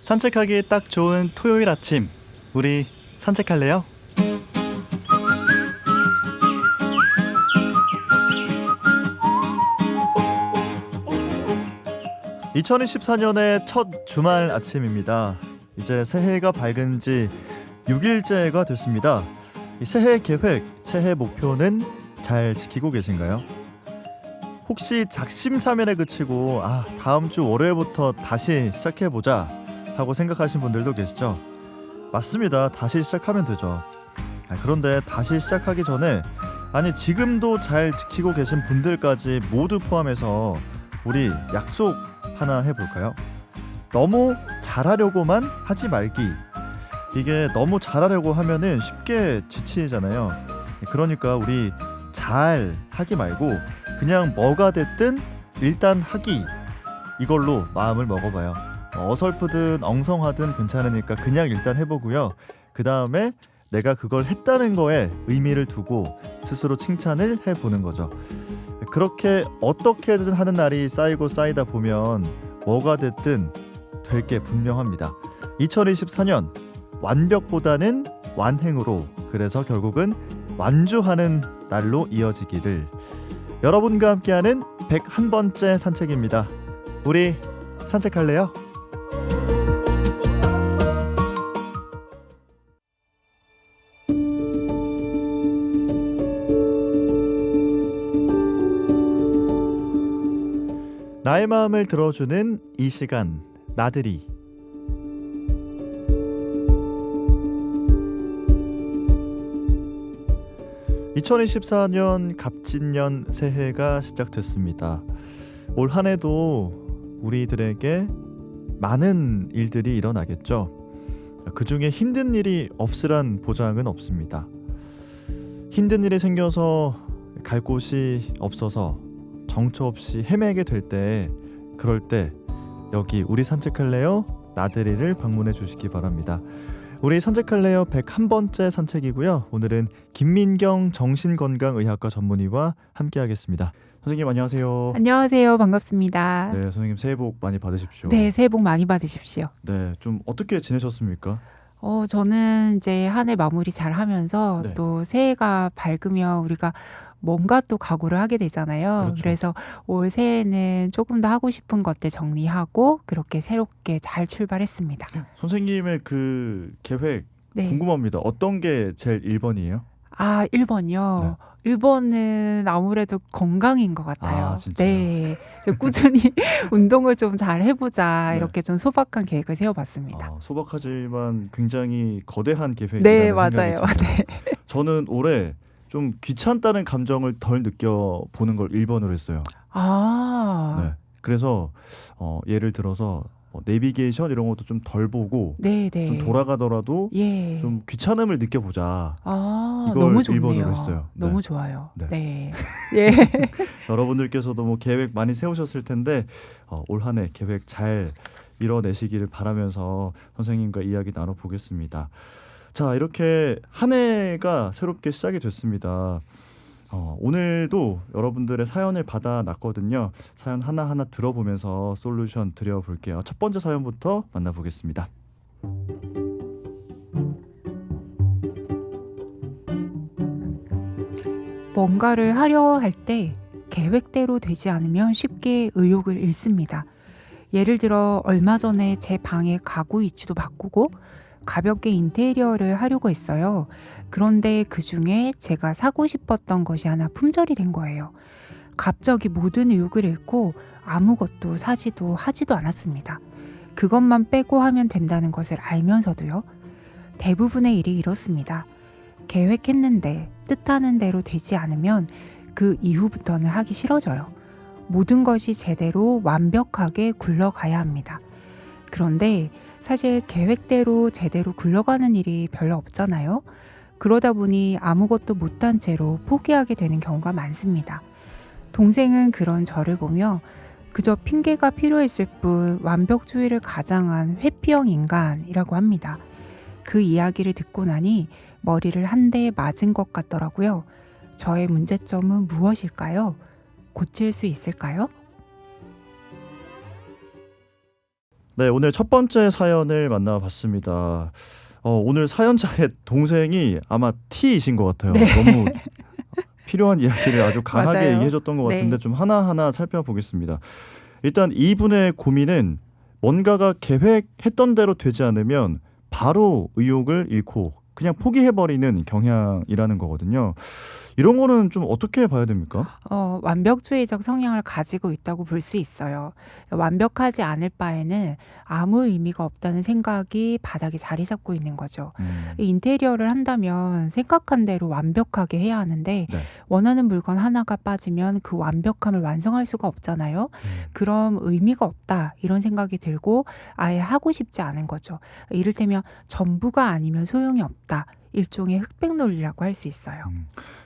산책하기 딱 좋은 토요일 아침, 우리 산책할래요? 2024년의 첫 주말 아침입니다. 이제 새해가 밝은 지 6일째가 됐습니다. 이 새해 계획, 새해 목표는 잘 지키고 계신가요? 혹시 작심삼일에 그치고 다음 주 월요일부터 다시 시작해보자 하고 생각하신 분들도 계시죠? 맞습니다. 다시 시작하면 되죠. 그런데 다시 시작하기 전에 지금도 잘 지키고 계신 분들까지 모두 포함해서 우리 약속 하나 해볼까요? 너무 잘하려고만 하지 말기. 이게 너무 잘하려고 하면은 쉽게 지치잖아요. 그러니까 우리 잘 하기 말고 그냥 뭐가 됐든 일단 하기, 이걸로 마음을 먹어봐요. 어설프든 엉성하든 괜찮으니까 그냥 일단 해보고요. 그 다음에 내가 그걸 했다는 거에 의미를 두고 스스로 칭찬을 해보는 거죠. 그렇게 어떻게든 하는 날이 쌓이고 쌓이다 보면 뭐가 됐든 될 게 분명합니다. 2024년 완벽보다는 완행으로, 그래서 결국은 완주하는 날로 이어지기를. 여러분과 함께하는 101번째 산책입니다. 우리 산책할래요? 나의 마음을 들어주는 이 시간, 나들이. (2024년) 갑진년 새해가 시작됐습니다. 올 한 해도 우리들에게 많은 일들이 일어나겠죠. 그 중에 힘든 일이 없으란 보장은 없습니다. 힘든 일이 생겨서 갈 곳이 없어서 정처 없이 헤매게 될 때, 그럴 때 여기 우리 산책할래요? 나들이를 방문해 주시기 바랍니다. 우리 산책할래요 101번째 산책이고요. 오늘은 김민경 정신건강의학과 전문의와 함께 하겠습니다. 선생님 안녕하세요. 안녕하세요. 반갑습니다. 네, 선생님 새해 복 많이 받으십시오. 네, 새해 복 많이 받으십시오. 네, 좀 어떻게 지내셨습니까? 저는 이제 한 해 마무리 잘 하면서 네. 또 새해가 밝으면 우리가 뭔가 또 각오를 하게 되잖아요. 그렇죠. 그래서 올 새해는 조금 더 하고 싶은 것들 정리하고 그렇게 새롭게 잘 출발했습니다. 선생님의 그 계획 네. 궁금합니다. 어떤 게 제일 1번이에요? 1번이요. 1번은 아무래도 건강인 것 같아요. 진짜요? 네. 그래서 꾸준히 운동을 좀 잘 해보자, 네. 이렇게 좀 소박한 계획을 세워봤습니다. 소박하지만 굉장히 거대한 계획이라는 네, 생각이 맞아요. 듭니다. 네. 저는 올해 좀 귀찮다는 감정을 덜 느껴보는 걸 1번으로 했어요. 아, 네. 그래서 예를 들어서 내비게이션 이런 것도 좀 덜 보고 네, 좀 네. 돌아가더라도 예. 좀 귀찮음을 느껴보자. 이걸 너무 1번으로 좋네요. 했어요. 네. 너무 좋아요. 네. 네. 예. 여러분들께서도 뭐 계획 많이 세우셨을 텐데 올 한 해 계획 잘 이뤄내시기를 바라면서 선생님과 이야기 나눠보겠습니다. 자, 이렇게 한 해가 새롭게 시작이 됐습니다. 오늘도 여러분들의 사연을 받아놨거든요. 사연 하나하나 들어보면서 솔루션 드려볼게요. 첫 번째 사연부터 만나보겠습니다. 뭔가를 하려 할 때 계획대로 되지 않으면 쉽게 의욕을 잃습니다. 예를 들어 얼마 전에 제 방의 가구 위치도 바꾸고 가볍게 인테리어를 하려고 했어요. 그런데 그 중에 제가 사고 싶었던 것이 하나 품절이 된 거예요. 갑자기 모든 의욕을 잃고 아무것도 사지도 하지도 않았습니다. 그것만 빼고 하면 된다는 것을 알면서도요. 대부분의 일이 이렇습니다. 계획했는데 뜻하는 대로 되지 않으면 그 이후부터는 하기 싫어져요. 모든 것이 제대로 완벽하게 굴러가야 합니다. 그런데 사실 계획대로 제대로 굴러가는 일이 별로 없잖아요. 그러다 보니 아무것도 못한 채로 포기하게 되는 경우가 많습니다. 동생은 그런 저를 보며 그저 핑계가 필요했을 뿐 완벽주의를 가장한 회피형 인간이라고 합니다. 그 이야기를 듣고 나니 머리를 한 대 맞은 것 같더라고요. 저의 문제점은 무엇일까요? 고칠 수 있을까요? 네, 오늘 첫 번째 사연을 만나봤습니다. 오늘 사연자의 동생이 아마 T이신 것 같아요. 네. 너무 필요한 이야기를 아주 강하게 맞아요. 얘기해줬던 것 같은데 네. 좀 하나하나 살펴보겠습니다. 일단 이분의 고민은 뭔가가 계획했던 대로 되지 않으면 바로 의욕을 잃고 그냥 포기해버리는 경향이라는 거거든요. 이런 거는 좀 어떻게 봐야 됩니까? 완벽주의적 성향을 가지고 있다고 볼 수 있어요. 완벽하지 않을 바에는 아무 의미가 없다는 생각이 바닥에 자리 잡고 있는 거죠. 이 인테리어를 한다면 생각한 대로 완벽하게 해야 하는데 네. 원하는 물건 하나가 빠지면 그 완벽함을 완성할 수가 없잖아요. 그럼 의미가 없다 이런 생각이 들고 아예 하고 싶지 않은 거죠. 이를테면 전부가 아니면 소용이 없다. 일종의 흑백 논리라고 할 수 있어요.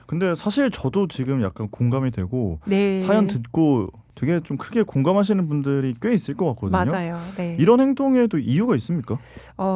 근데 사실 저도 지금 약간 공감이 되고 네. 사연 듣고 되게 좀 크게 공감하시는 분들이 꽤 있을 것 같거든요. 맞아요. 네. 이런 행동에도 이유가 있습니까?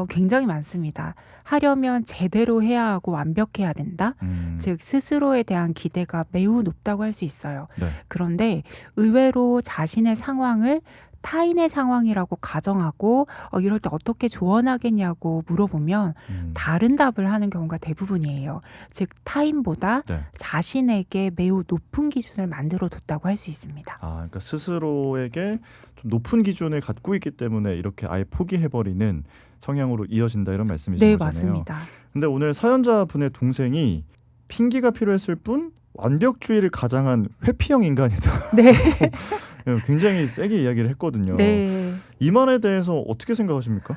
굉장히 많습니다. 하려면 제대로 해야 하고 완벽해야 된다. 즉 스스로에 대한 기대가 매우 높다고 할 수 있어요. 네. 그런데 의외로 자신의 상황을 타인의 상황이라고 가정하고 이럴 때 어떻게 조언하겠냐고 물어보면 다른 답을 하는 경우가 대부분이에요. 즉 타인보다 네. 자신에게 매우 높은 기준을 만들어 뒀다고 할 수 있습니다. 그러니까 스스로에게 좀 높은 기준을 갖고 있기 때문에 이렇게 아예 포기해버리는 성향으로 이어진다 이런 말씀이신 네, 거잖아요. 맞습니다. 근데 오늘 사연자분의 동생이 핑계가 필요했을 뿐 완벽주의를 가장한 회피형 인간이다. 네. 굉장히 세게 이야기를 했거든요. 네. 이 말에 대해서 어떻게 생각하십니까?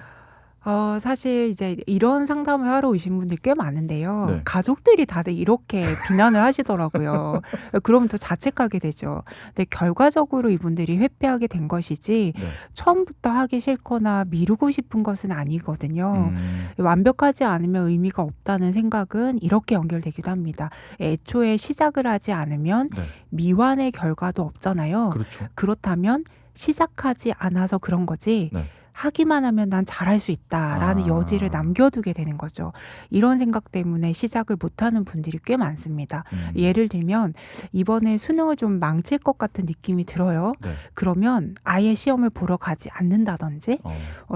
사실 이제 이런 상담을 하러 오신 분들이 꽤 많은데요. 네. 가족들이 다들 이렇게 비난을 하시더라고요. 그러면 더 자책하게 되죠. 근데 결과적으로 이분들이 회피하게 된 것이지 네. 처음부터 하기 싫거나 미루고 싶은 것은 아니거든요. 완벽하지 않으면 의미가 없다는 생각은 이렇게 연결되기도 합니다. 애초에 시작을 하지 않으면 네. 미완의 결과도 없잖아요. 그렇죠. 그렇다면 시작하지 않아서 그런 거지 네. 하기만 하면 난 잘할 수 있다라는 여지를 남겨두게 되는 거죠. 이런 생각 때문에 시작을 못하는 분들이 꽤 많습니다. 예를 들면 이번에 수능을 좀 망칠 것 같은 느낌이 들어요. 네. 그러면 아예 시험을 보러 가지 않는다든지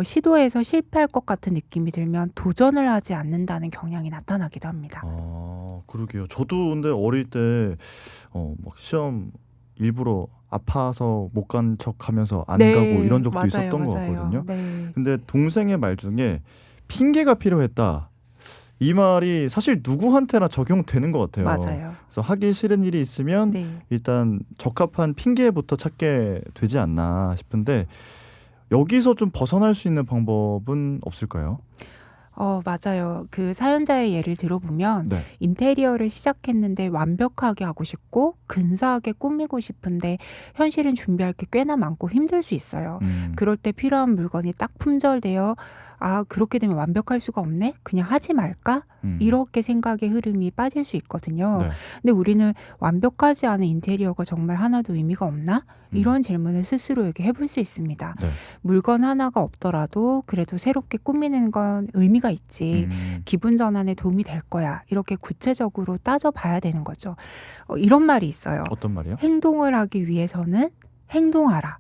시도해서 실패할 것 같은 느낌이 들면 도전을 하지 않는다는 경향이 나타나기도 합니다. 그러게요. 저도 근데 어릴 때 막 시험 일부러 아파서 못 간 척하면서 안 가고 이런 적도 맞아요, 있었던 것 맞아요. 같거든요. 네. 근데 동생의 말 중에 핑계가 필요했다. 이 말이 사실 누구한테나 적용되는 것 같아요. 맞아요. 그래서 하기 싫은 일이 있으면 네. 일단 적합한 핑계부터 찾게 되지 않나 싶은데 여기서 좀 벗어날 수 있는 방법은 없을까요? 맞아요. 그 사연자의 예를 들어보면 네. 인테리어를 시작했는데 완벽하게 하고 싶고 근사하게 꾸미고 싶은데 현실은 준비할 게 꽤나 많고 힘들 수 있어요. 그럴 때 필요한 물건이 딱 품절되어 그렇게 되면 완벽할 수가 없네? 그냥 하지 말까? 이렇게 생각의 흐름이 빠질 수 있거든요. 네. 근데 우리는 완벽하지 않은 인테리어가 정말 하나도 의미가 없나? 이런 질문을 스스로에게 해볼 수 있습니다. 네. 물건 하나가 없더라도 그래도 새롭게 꾸미는 건 의미가 있지. 기분 전환에 도움이 될 거야. 이렇게 구체적으로 따져봐야 되는 거죠. 이런 말이 있어요. 어떤 말이요? 행동을 하기 위해서는 행동하라.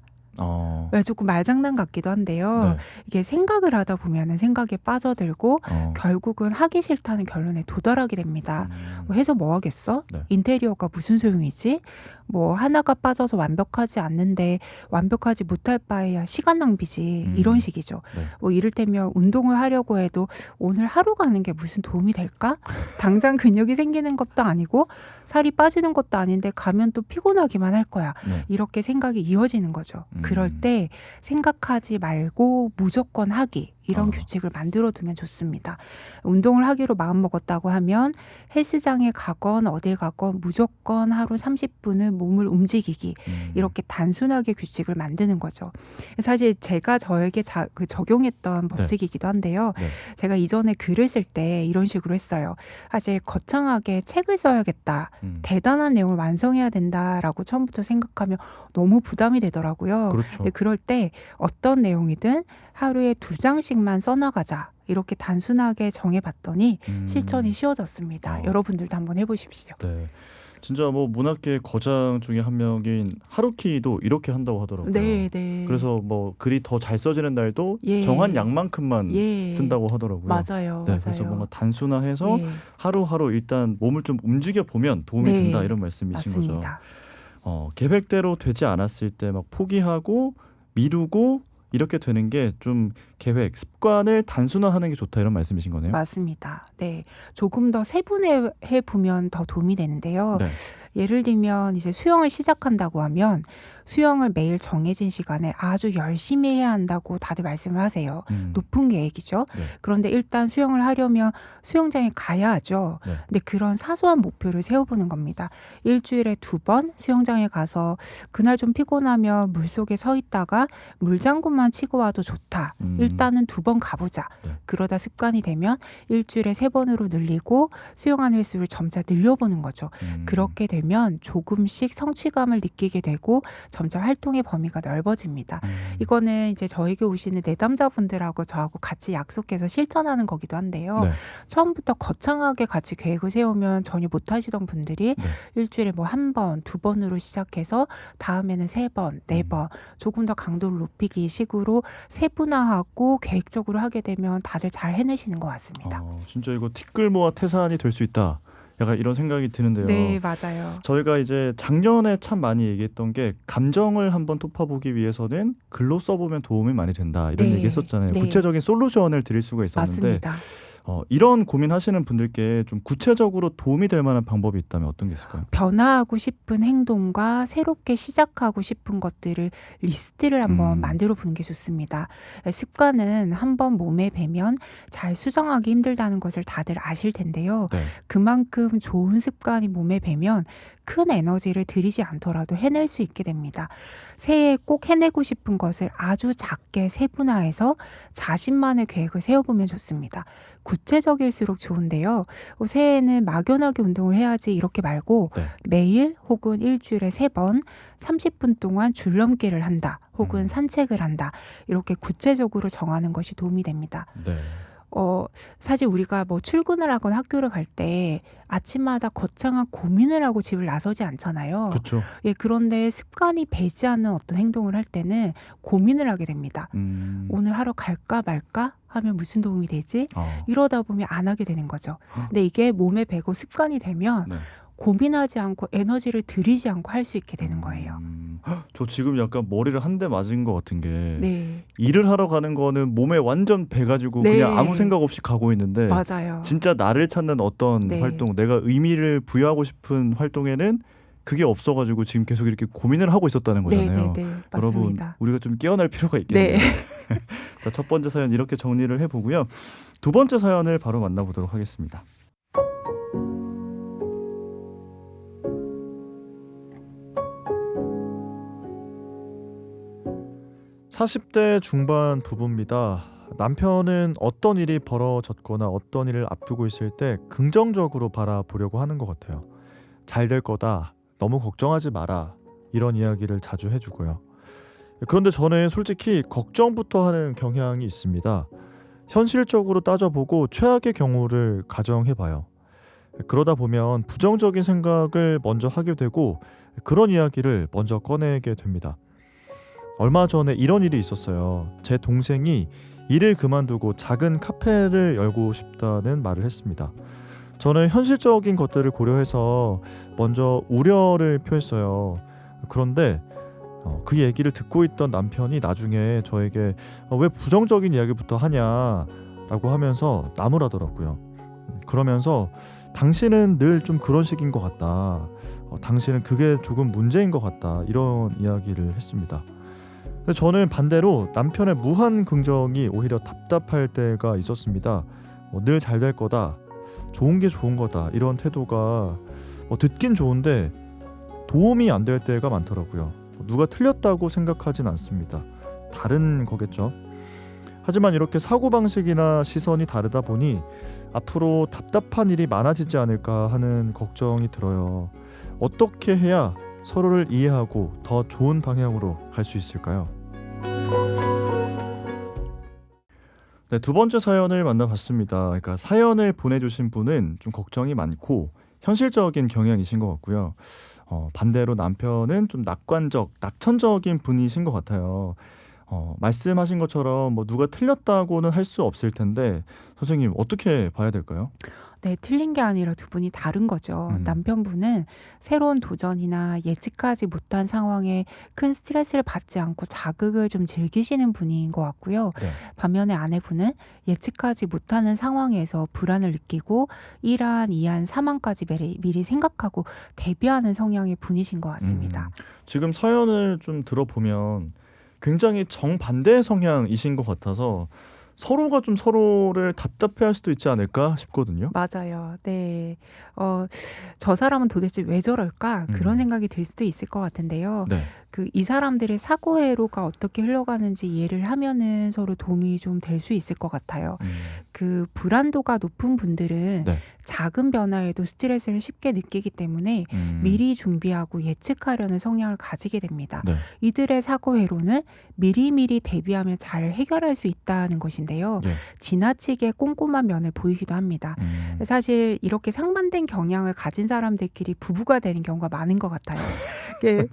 조금 말장난 같기도 한데요. 네. 이게 생각을 하다 보면 생각에 빠져들고 결국은 하기 싫다는 결론에 도달하게 됩니다. 해서 뭐 하겠어? 네. 인테리어가 무슨 소용이지? 뭐 하나가 빠져서 완벽하지 않는데 완벽하지 못할 바에야 시간 낭비지. 이런 식이죠. 네. 뭐 이를테면 운동을 하려고 해도 오늘 하루 가는 게 무슨 도움이 될까? 당장 근육이 생기는 것도 아니고 살이 빠지는 것도 아닌데 가면 또 피곤하기만 할 거야. 네. 이렇게 생각이 이어지는 거죠. 그럴 때 생각하지 말고 무조건 하기. 이런 규칙을 만들어두면 좋습니다. 운동을 하기로 마음먹었다고 하면 헬스장에 가건 어딜 가건 무조건 하루 30분은 몸을 움직이기. 이렇게 단순하게 규칙을 만드는 거죠. 사실 제가 저에게 적용했던 법칙이기도 한데요. 네. 제가 이전에 글을 쓸 때 이런 식으로 했어요. 사실 거창하게 책을 써야겠다. 대단한 내용을 완성해야 된다라고 처음부터 생각하면 너무 부담이 되더라고요. 그렇죠. 근데 그럴 때 어떤 내용이든 하루에 2장씩만 써나가자. 이렇게 단순하게 정해봤더니 실천이 쉬워졌습니다. 여러분들도 한번 해보십시오. 네. 진짜 뭐 문학계 거장 중에 한 명인 하루키도 이렇게 한다고 하더라고요. 네, 네. 그래서 뭐 글이 더 잘 써지는 날도 예. 정한 양만큼만 예. 쓴다고 하더라고요. 맞아요. 네, 맞아요. 그래서 뭔가 단순화해서 예. 하루하루 일단 몸을 좀 움직여 보면 도움이 네, 된다 이런 말씀이신 거죠. 맞습니다. 계획대로 되지 않았을 때 막 포기하고 미루고 이렇게 되는 게 좀 계획, 습관을 단순화하는 게 좋다 이런 말씀이신 거네요. 맞습니다. 네. 조금 더 세분화해 보면 더 도움이 되는데요. 네. 예를 들면 이제 수영을 시작한다고 하면 수영을 매일 정해진 시간에 아주 열심히 해야 한다고 다들 말씀을 하세요. 높은 계획이죠. 네. 그런데 일단 수영을 하려면 수영장에 가야 하죠. 네. 근데 그런 사소한 목표를 세워보는 겁니다. 일주일에 2번 수영장에 가서 그날 좀 피곤하면 물속에 서 있다가 물장구만 치고 와도 좋다. 일단은 2번 가보자. 네. 그러다 습관이 되면 일주일에 3번으로 늘리고 수영하는 횟수를 점차 늘려보는 거죠. 그렇게 되면 조금씩 성취감을 느끼게 되고 점차 활동의 범위가 넓어집니다. 이거는 이제 저에게 오시는 내담자분들하고 저하고 같이 약속해서 실천하는 거기도 한데요. 네. 처음부터 거창하게 같이 계획을 세우면 전혀 못하시던 분들이 네. 일주일에 뭐 1번, 2번으로 시작해서 다음에는 3번, 4번 조금 더 강도를 높이기 식으로 세분화하고 계획적으로 하게 되면 다들 잘 해내시는 것 같습니다. 진짜 이거 티끌 모아 태산이 될 수 있다. 약간 이런 생각이 드는데요. 네, 맞아요. 저희가 이제 작년에 참 많이 얘기했던 게 감정을 한번 톱파보기 위해서는 글로 써보면 도움이 많이 된다 이런 네. 얘기했었잖아요. 네. 구체적인 솔루션을 드릴 수가 있었는데 맞습니다. 이런 고민하시는 분들께 좀 구체적으로 도움이 될 만한 방법이 있다면 어떤 게 있을까요? 변화하고 싶은 행동과 새롭게 시작하고 싶은 것들을 리스트를 한번 만들어 보는 게 좋습니다. 습관은 한번 몸에 배면 잘 수정하기 힘들다는 것을 다들 아실 텐데요. 네. 그만큼 좋은 습관이 몸에 배면 큰 에너지를 들이지 않더라도 해낼 수 있게 됩니다. 새해에 꼭 해내고 싶은 것을 아주 작게 세분화해서 자신만의 계획을 세워보면 좋습니다. 구체적일수록 좋은데요. 새해에는 막연하게 운동을 해야지 이렇게 말고 네. 매일 혹은 일주일에 3번 30분 동안 줄넘기를 한다 혹은 산책을 한다 이렇게 구체적으로 정하는 것이 도움이 됩니다. 네. 사실 우리가 뭐 출근을 하거나 학교를 갈 때 아침마다 거창한 고민을 하고 집을 나서지 않잖아요. 그렇죠. 예, 그런데 습관이 배지 않는 어떤 행동을 할 때는 고민을 하게 됩니다. 오늘 하러 갈까 말까 하면 무슨 도움이 되지? 이러다 보면 안 하게 되는 거죠. 근데 이게 몸에 배고 습관이 되면 네. 고민하지 않고 에너지를 들이지 않고 할 수 있게 되는 거예요. 저 지금 약간 머리를 한 대 맞은 것 같은 게 네, 일을 하러 가는 거는 몸에 완전 배가지고 네. 그냥 아무 생각 없이 가고 있는데 맞아요. 진짜 나를 찾는 어떤 네. 활동, 내가 의미를 부여하고 싶은 활동에는 그게 없어가지고 지금 계속 이렇게 고민을 하고 있었다는 네, 거잖아요. 네, 네, 여러분, 맞습니다. 우리가 좀 깨어날 필요가 있겠네요. 네. 자, 첫 번째 사연 이렇게 정리를 해보고요. 두 번째 사연을 바로 만나보도록 하겠습니다. 40대 중반 부부입니다. 남편은 어떤 일이 벌어졌거나 어떤 일을 앞두고 있을 때 긍정적으로 바라보려고 하는 것 같아요. 잘 될 거다. 너무 걱정하지 마라. 이런 이야기를 자주 해주고요. 그런데 저는 솔직히 걱정부터 하는 경향이 있습니다. 현실적으로 따져보고 최악의 경우를 가정해봐요. 그러다 보면 부정적인 생각을 먼저 하게 되고 그런 이야기를 먼저 꺼내게 됩니다. 얼마 전에 이런 일이 있었어요. 제 동생이 일을 그만두고 작은 카페를 열고 싶다는 말을 했습니다. 저는 현실적인 것들을 고려해서 먼저 우려를 표했어요. 그런데 그 얘기를 듣고 있던 남편이 나중에 저에게 왜 부정적인 이야기부터 하냐라고 하면서 나무라더라고요. 그러면서 당신은 늘 좀 그런 식인 것 같다. 당신은 그게 조금 문제인 것 같다. 이런 이야기를 했습니다. 근데 저는 반대로 남편의 무한 긍정이 오히려 답답할 때가 있었습니다. 늘 잘 될 거다. 좋은 게 좋은 거다. 이런 태도가 듣긴 좋은데 도움이 안 될 때가 많더라고요. 누가 틀렸다고 생각하진 않습니다. 다른 거겠죠. 하지만 이렇게 사고방식이나 시선이 다르다 보니 앞으로 답답한 일이 많아지지 않을까 하는 걱정이 들어요. 어떻게 해야 서로를 이해하고 더 좋은 방향으로 갈 수 있을까요? 네, 두 번째 사연을 만나봤습니다. 그러니까 사연을 보내주신 분은 좀 걱정이 많고 현실적인 경향이신 것 같고요. 반대로 남편은 좀 낙관적, 낙천적인 분이신 것 같아요. 말씀하신 것처럼 뭐 누가 틀렸다고는 할 수 없을 텐데 선생님 어떻게 봐야 될까요? 네, 틀린 게 아니라 두 분이 다른 거죠. 음. 남편분은 새로운 도전이나 예측하지 못한 상황에 큰 스트레스를 받지 않고 자극을 좀 즐기시는 분인 것 같고요. 네. 반면에 아내분은 예측하지 못하는 상황에서 불안을 느끼고 1안, 2안, 3안까지 미리 생각하고 대비하는 성향의 분이신 것 같습니다. 지금 사연을 좀 들어보면 굉장히 정반대의 성향이신 것 같아서 서로가 좀 서로를 답답해할 수도 있지 않을까 싶거든요. 맞아요. 네. 저 사람은 도대체 왜 저럴까? 그런 음. 생각이 들 수도 있을 것 같은데요. 네. 이 사람들의 사고 회로가 어떻게 흘러가는지 이해를 하면은 서로 도움이 좀 될 수 있을 것 같아요. 불안도가 높은 분들은 네. 작은 변화에도 스트레스를 쉽게 느끼기 때문에 미리 준비하고 예측하려는 성향을 가지게 됩니다. 네. 이들의 사고 회로는 미리미리 대비하면 잘 해결할 수 있다는 것인데요. 네. 지나치게 꼼꼼한 면을 보이기도 합니다. 사실 이렇게 상반된 경향을 가진 사람들끼리 부부가 되는 경우가 많은 것 같아요.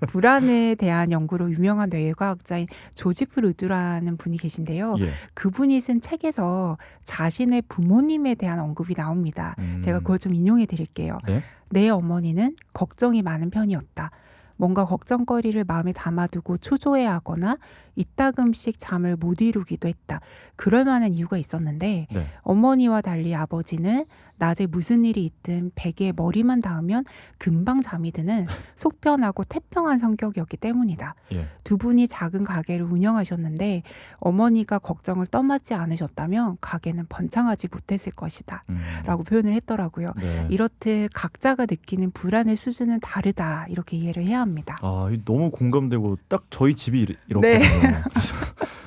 불안에 대한 연구로 유명한 뇌과학자인 조지프 루드라는 분이 계신데요. 예. 그분이 쓴 책에서 자신의 부모님에 대한 언급이 나옵니다. 제가 그걸 좀 인용해 드릴게요. 네. 내 어머니는 걱정이 많은 편이었다. 뭔가 걱정거리를 마음에 담아두고 초조해하거나 이따금씩 잠을 못 이루기도 했다. 그럴 만한 이유가 있었는데 네. 어머니와 달리 아버지는 낮에 무슨 일이 있든 베개에 머리만 닿으면 금방 잠이 드는 속편하고 태평한 성격이었기 때문이다. 예. 두 분이 작은 가게를 운영하셨는데 어머니가 걱정을 떠맡지 않으셨다면 가게는 번창하지 못했을 것이다. 라고 표현을 했더라고요. 네. 이렇듯 각자가 느끼는 불안의 수준은 다르다. 이렇게 이해를 해야 합니다. 너무 공감되고 딱 저희 집이 이렇거든요. 네. 그래서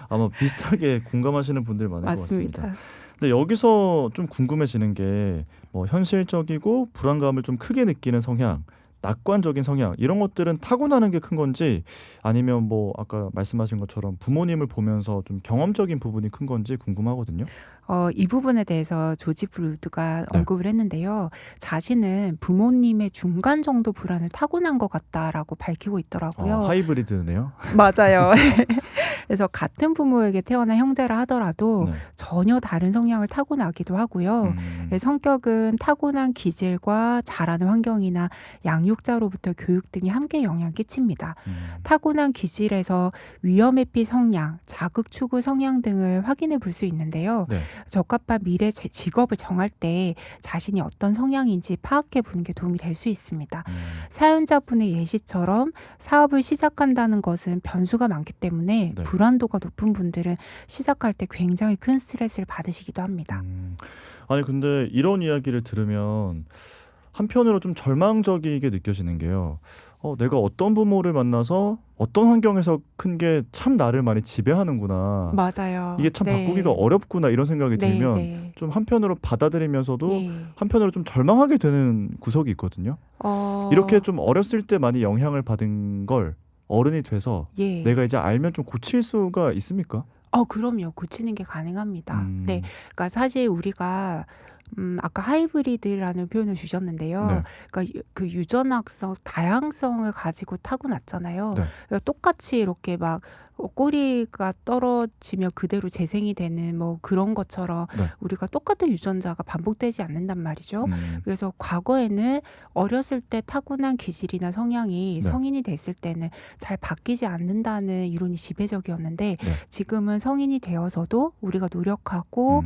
아마 비슷하게 공감하시는 분들 많을 것 같습니다. 맞습니다. 근데 여기서 좀 궁금해지는 게 뭐 현실적이고 불안감을 좀 크게 느끼는 성향, 낙관적인 성향 이런 것들은 타고나는 게 큰 건지 아니면 뭐 아까 말씀하신 것처럼 부모님을 보면서 좀 경험적인 부분이 큰 건지 궁금하거든요. 이 부분에 대해서 조지 브루드가 네. 언급을 했는데요. 자신은 부모님의 중간 정도 불안을 타고난 것 같다라고 밝히고 있더라고요. 하이브리드네요. 맞아요. 그래서 같은 부모에게 태어난 형제라 하더라도 네. 전혀 다른 성향을 타고나기도 하고요. 성격은 타고난 기질과 자라는 환경이나 양육자로부터 교육 등이 함께 영향을 끼칩니다. 타고난 기질에서 위험회피 성향, 자극 추구 성향 등을 확인해 볼 수 있는데요. 네. 적합한 미래 직업을 정할 때 자신이 어떤 성향인지 파악해 보는 게 도움이 될 수 있습니다. 사연자분의 예시처럼 사업을 시작한다는 것은 변수가 많기 때문에 네. 불안도가 높은 분들은 시작할 때 굉장히 큰 스트레스를 받으시기도 합니다. 아니 근데 이런 이야기를 들으면 한편으로 좀 절망적이게 느껴지는 게요. 내가 어떤 부모를 만나서 어떤 환경에서 큰 게 참 나를 많이 지배하는구나. 맞아요. 이게 참 네. 바꾸기가 어렵구나 이런 생각이 네, 들면 네. 좀 한편으로 받아들이면서도 예. 한편으로 좀 절망하게 되는 구석이 있거든요. 이렇게 좀 어렸을 때 많이 영향을 받은 걸 어른이 돼서 예. 내가 이제 알면 좀 고칠 수가 있습니까? 그럼요. 고치는 게 가능합니다. 음. 네. 그러니까 사실 우리가 아까 하이브리드라는 표현을 주셨는데요. 네. 그러니까 그 유전학성 다양성을 가지고 타고났잖아요. 네. 그러니까 똑같이 이렇게 막 꼬리가 떨어지며 그대로 재생이 되는 뭐 그런 것처럼 네. 우리가 똑같은 유전자가 반복되지 않는단 말이죠. 음. 그래서 과거에는 어렸을 때 타고난 기질이나 성향이 네. 성인이 됐을 때는 잘 바뀌지 않는다는 이론이 지배적이었는데 네. 지금은 성인이 되어서도 우리가 노력하고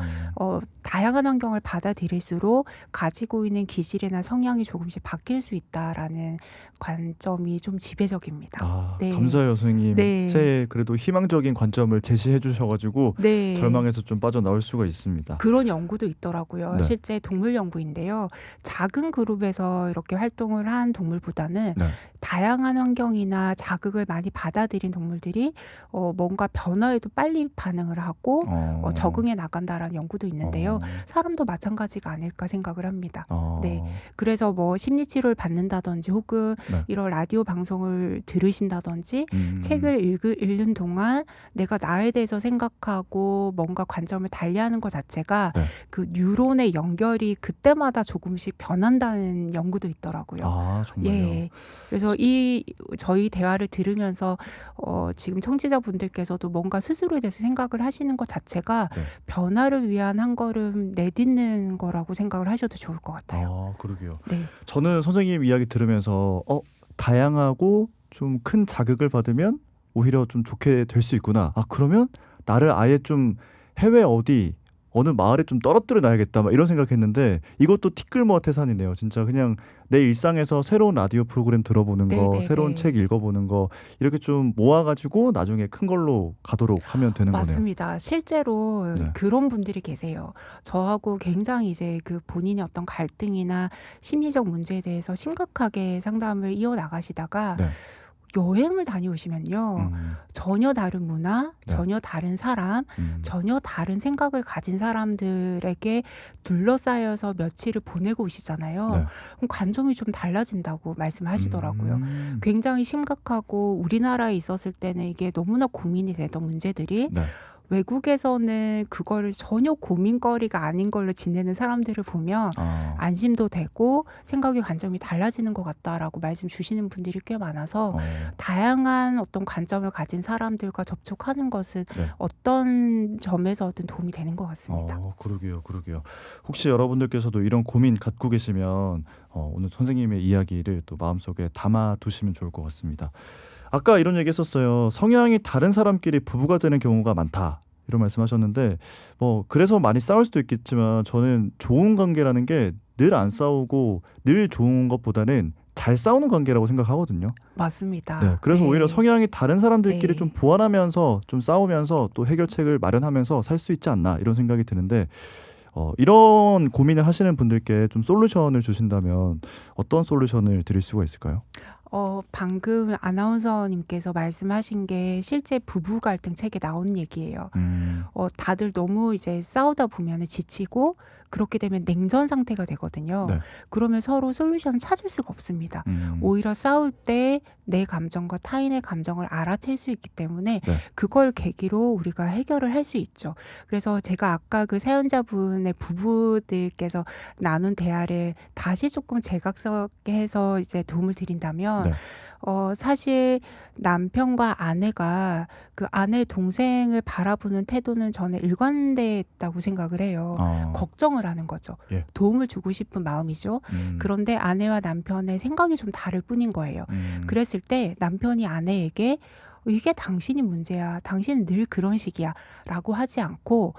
다양한 환경을 받아들일수록 가지고 있는 기질이나 성향이 조금씩 바뀔 수 있다라는 관점이 좀 지배적입니다. 네. 감사해요, 선생님. 네. 제 그래도 희망적인 관점을 제시해 주셔가지고 네. 절망에서 좀 빠져나올 수가 있습니다. 그런 연구도 있더라고요. 네. 실제 동물 연구인데요. 작은 그룹에서 이렇게 활동을 한 동물보다는 네. 다양한 환경이나 자극을 많이 받아들인 동물들이 뭔가 변화에도 빨리 반응을 하고 적응해 나간다라는 연구도 있는데요. 사람도 마찬가지로 마찬가지가 아닐까 생각을 합니다. 어. 네. 그래서 뭐 심리치료를 받는다든지 혹은 네. 이런 라디오 방송을 들으신다든지 책을 읽는 동안 내가 나에 대해서 생각하고 뭔가 관점을 달리하는 것 자체가 네. 그 뉴런의 연결이 그때마다 조금씩 변한다는 연구도 있더라고요. 아, 정말요? 예. 그래서 저희 대화를 들으면서 지금 청취자분들께서도 뭔가 스스로에 대해서 생각을 하시는 것 자체가 네. 변화를 위한 한 걸음 내딛는 거라고 생각을 하셔도 좋을 것 같아요. 아, 그러게요. 네. 저는 선생님 이야기 들으면서 다양하고 좀 큰 자극을 받으면 오히려 좀 좋게 될 수 있구나. 아, 그러면 나를 아예 좀 해외 어느 마을에 좀 떨어뜨려 놔야겠다 막 이런 생각했는데 이것도 티끌모아 태산이네요. 진짜 그냥 내 일상에서 새로운 라디오 프로그램 들어보는 거, 네네네. 새로운 책 읽어보는 거 이렇게 좀 모아가지고 나중에 큰 걸로 가도록 하면 되는 거네요. 맞습니다. 실제로 네. 그런 분들이 계세요. 저하고 굉장히 이제 그 본인의 어떤 갈등이나 심리적 문제에 대해서 심각하게 상담을 이어나가시다가 네. 여행을 다녀오시면요. 전혀 다른 문화, 네. 전혀 다른 사람, 음. 전혀 다른 생각을 가진 사람들에게 둘러싸여서 며칠을 보내고 오시잖아요. 네. 그럼 관점이 좀 달라진다고 말씀하시더라고요. 음. 굉장히 심각하고 우리나라에 있었을 때는 이게 너무나 고민이 되던 문제들이 네. 외국에서는 그거를 전혀 고민거리가 아닌 걸로 지내는 사람들을 보면 아. 안심도 되고 생각의 관점이 달라지는 것 같다라고 말씀 주시는 분들이 꽤 많아서 다양한 어떤 관점을 가진 사람들과 접촉하는 것은 네. 어떤 점에서든 도움이 되는 것 같습니다. 그러게요. 혹시 여러분들께서도 이런 고민 갖고 계시면 오늘 선생님의 이야기를 또 마음속에 담아 두시면 좋을 것 같습니다. 아까 이런 얘기 했었어요. 성향이 다른 사람끼리 부부가 되는 경우가 많다. 이런 말씀하셨는데 그래서 많이 싸울 수도 있겠지만 저는 좋은 관계라는 게 늘 안 싸우고 늘 좋은 것보다는 잘 싸우는 관계라고 생각하거든요. 맞습니다. 네, 그래서 네. 오히려 성향이 다른 사람들끼리 네. 좀 보완하면서 좀 싸우면서 또 해결책을 마련하면서 살 수 있지 않나 이런 생각이 드는데 이런 고민을 하시는 분들께 좀 솔루션을 주신다면 어떤 솔루션을 드릴 수가 있을까요? 방금 아나운서님께서 말씀하신 게 실제 부부 갈등 책에 나온 얘기예요. 다들 너무 이제 싸우다 보면 지치고 그렇게 되면 냉전 상태가 되거든요. 네. 그러면 서로 솔루션을 찾을 수가 없습니다. 오히려 싸울 때 내 감정과 타인의 감정을 알아챌 수 있기 때문에 네. 그걸 계기로 우리가 해결을 할 수 있죠. 그래서 제가 아까 그 사연자분의 부부들께서 나눈 대화를 다시 조금 제각각하게 해서 이제 도움을 드린다면 네. 사실 남편과 아내가 그 아내 동생을 바라보는 태도는 저는 일관됐다고 생각을 해요. 걱정을 하는 거죠. 예. 도움을 주고 싶은 마음이죠. 그런데 아내와 남편의 생각이 좀 다를 뿐인 거예요. 그랬을 때 남편이 아내에게 이게 당신이 문제야. 당신은 늘 그런 식이야. 라고 하지 않고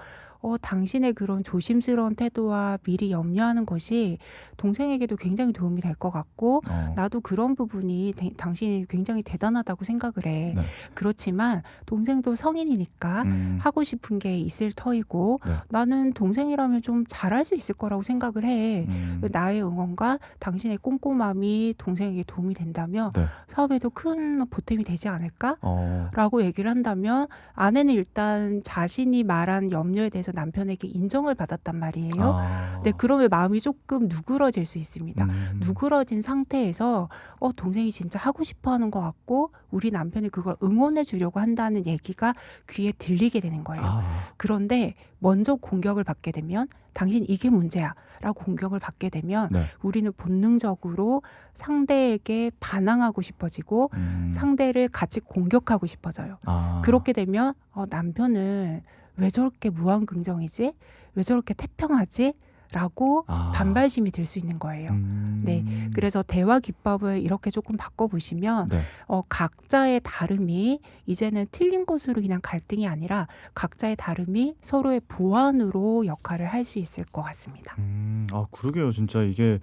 당신의 그런 조심스러운 태도와 미리 염려하는 것이 동생에게도 굉장히 도움이 될 것 같고 나도 그런 부분이 당신이 굉장히 대단하다고 생각을 해. 네. 그렇지만 동생도 성인이니까 하고 싶은 게 있을 터이고 네. 나는 동생이라면 좀 잘할 수 있을 거라고 생각을 해. 나의 응원과 당신의 꼼꼼함이 동생에게 도움이 된다면 네. 사업에도 큰 보탬이 되지 않을까? 어. 라고 얘기를 한다면 아내는 일단 자신이 말한 염려에 대해서 남편에게 인정을 받았단 말이에요. 근데 그러면 마음이 조금 누그러질 수 있습니다. 누그러진 상태에서 동생이 진짜 하고 싶어 하는 것 같고 우리 남편이 그걸 응원해 주려고 한다는 얘기가 귀에 들리게 되는 거예요. 그런데 먼저 공격을 받게 되면 당신 이게 문제야 라고 공격을 받게 되면 네. 우리는 본능적으로 상대에게 반항하고 싶어지고 상대를 같이 공격하고 싶어져요. 그렇게 되면 남편은 왜 저렇게 무한긍정이지? 왜 저렇게 태평하지? 라고 반발심이 들 수 있는 거예요. 네, 그래서 대화 기법을 이렇게 조금 바꿔보시면 네. 각자의 다름이 이제는 틀린 것으로 그냥 갈등이 아니라 각자의 다름이 서로의 보완으로 역할을 할 수 있을 것 같습니다. 그러게요. 진짜 이게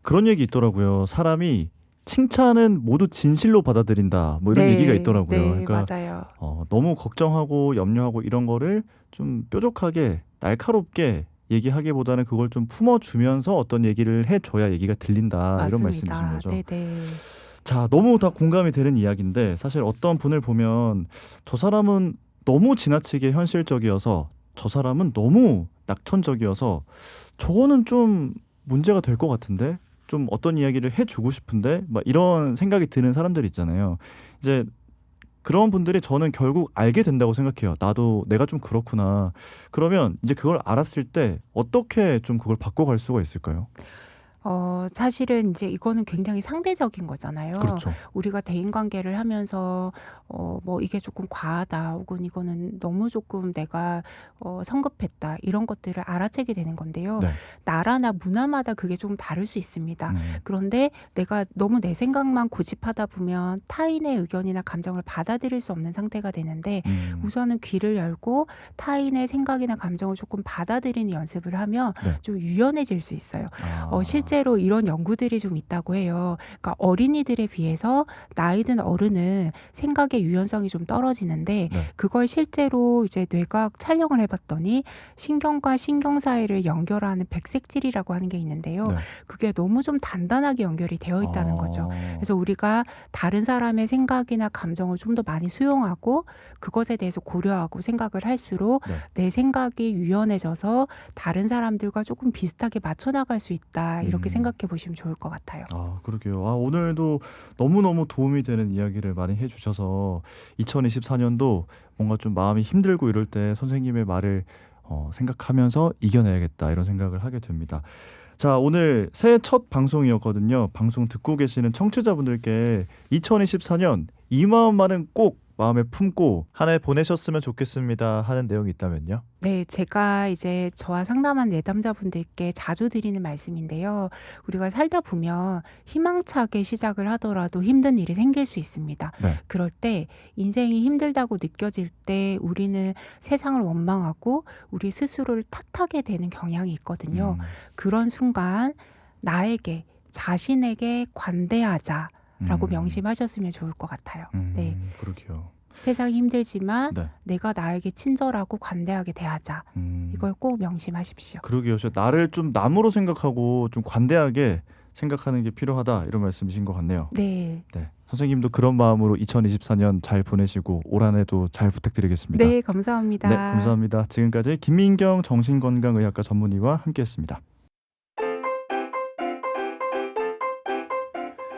그런 얘기 있더라고요. 사람이 칭찬은 모두 진실로 받아들인다. 뭐 이런 얘기가 있더라고요. 네, 그러니까 맞아요. 너무 걱정하고 염려하고 이런 거를 좀 뾰족하게 날카롭게 얘기하기보다는 그걸 좀 품어주면서 어떤 얘기를 해줘야 얘기가 들린다. 이런 말씀이신 맞습니다. 거죠. 네네. 자, 너무 다 공감이 되는 이야기인데 사실 어떤 분을 보면 저 사람은 너무 지나치게 현실적이어서 저 사람은 너무 낙천적이어서 저거는 좀 문제가 될 것 같은데 좀 어떤 이야기를 해주고 싶은데 막 이런 생각이 드는 사람들 있잖아요. 이제 그런 분들이 저는 결국 알게 된다고 생각해요. 나도 내가 좀 그렇구나. 그러면 이제 그걸 알았을 때 어떻게 좀 그걸 바꿔갈 수가 있을까요? 사실은 이제 이거는 굉장히 상대적인 거잖아요. 그렇죠. 우리가 대인관계를 하면서 뭐 이게 조금 과하다 혹은 이거는 너무 조금 내가 성급했다 이런 것들을 알아채게 되는 건데요. 네. 나라나 문화마다 그게 좀 다를 수 있습니다. 음, 그런데 내가 너무 내 생각만 고집하다 보면 타인의 의견이나 감정을 받아들일 수 없는 상태가 되는데 우선은 귀를 열고 타인의 생각이나 감정을 조금 받아들이는 연습을 하면 네. 좀 유연해질 수 있어요. 아, 실제로 이런 연구들이 좀 있다고 해요. 그러니까 어린이들에 비해서 나이 든 어른은 생각의 유연성이 좀 떨어지는데 네. 그걸 실제로 이제 뇌과학 촬영을 해봤더니 신경과 신경 사이를 연결하는 백색질이라고 하는 게 있는데요. 네. 그게 너무 좀 단단하게 연결이 되어 있다는 거죠. 그래서 우리가 다른 사람의 생각이나 감정을 좀 더 많이 수용하고 그것에 대해서 고려하고 생각을 할수록 네. 내 생각이 유연해져서 다른 사람들과 조금 비슷하게 맞춰 나갈 수 있다. 이렇게 생각해 보시면 좋을 것 같아요. 아, 그러게요. 오늘도 너무너무 도움이 되는 이야기를 많이 해주셔서 2024년도 뭔가 좀 마음이 힘들고 이럴 때 선생님의 말을 생각하면서 이겨내야겠다 이런 생각을 하게 됩니다. 자, 오늘 새해 첫 방송이었거든요. 방송 듣고 계시는 청취자분들께 2024년 이 마음만은 꼭 마음에 품고 한 해 보내셨으면 좋겠습니다 하는 내용이 있다면요? 네, 제가 이제 저와 상담한 내담자분들께 자주 드리는 말씀인데요. 우리가 살다 보면 희망차게 시작을 하더라도 힘든 일이 생길 수 있습니다. 네. 그럴 때 인생이 힘들다고 느껴질 때 우리는 세상을 원망하고 우리 스스로를 탓하게 되는 경향이 있거든요. 그런 순간 나에게, 자신에게 관대하자라고 명심하셨으면 좋을 것 같아요. 네. 그러게요. 세상이 힘들지만 네. 내가 나에게 친절하고 관대하게 대하자. 이걸 꼭 명심하십시오. 그러게요. 나를 좀 남으로 생각하고 좀 관대하게 생각하는 게 필요하다 이런 말씀이신 것 같네요. 네. 네. 선생님도 그런 마음으로 2024년 잘 보내시고 올 한 해도 잘 부탁드리겠습니다. 네, 감사합니다. 네, 감사합니다. 지금까지 김민경 정신건강의학과 전문의와 함께했습니다.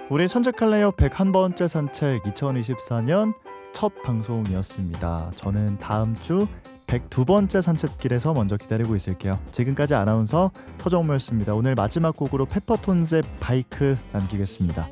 우리 산책할래요 101번째 산책 2024년 첫 방송이었습니다. 저는 다음 주 102번째 산책길에서 먼저 기다리고 있을게요. 지금까지 아나운서 서정모였습니다. 오늘 마지막 곡으로 페퍼톤즈의 바이크 남기겠습니다.